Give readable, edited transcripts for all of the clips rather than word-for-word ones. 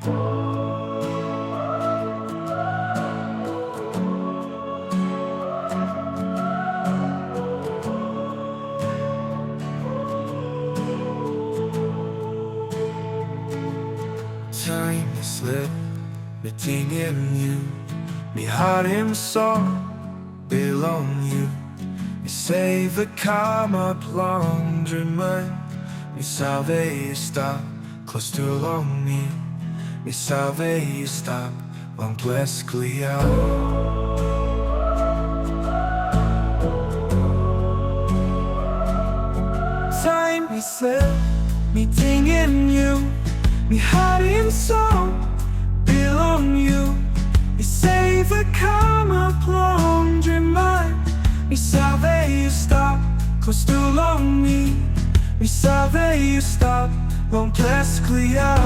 Taim Mi Slip, betingin you. Mi har im song belong you. Mi säver kamma plåndrömmar. Mi salve stop close to along me. Mi salve stop långt västliga. Taim Mi Slip, betingin you. Mi har im song belong you. Mi säver kamma plåndrömmar. Mi salve stop close to along me. Mi salve stop långt västliga.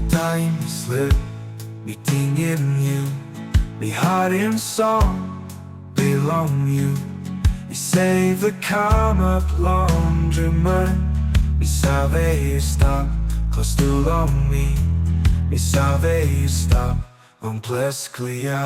Taim Mi Slip, betingin you. Mi har im song belong you. Mi säver kamma plåndrömmar. Mi salve stop close to along me. Mi salve stop långt västliga.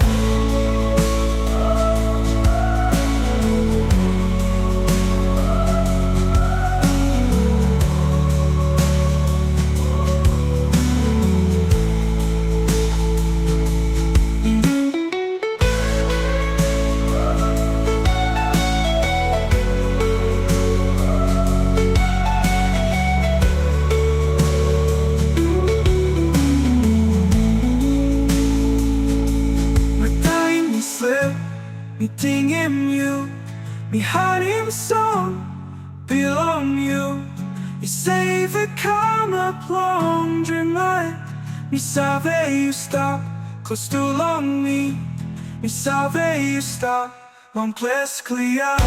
Betingin you. Mi har im song belong you. Mi säver kamma plåndrömmar. Mi salve stop close to along me. Mi salve stop långt västliga.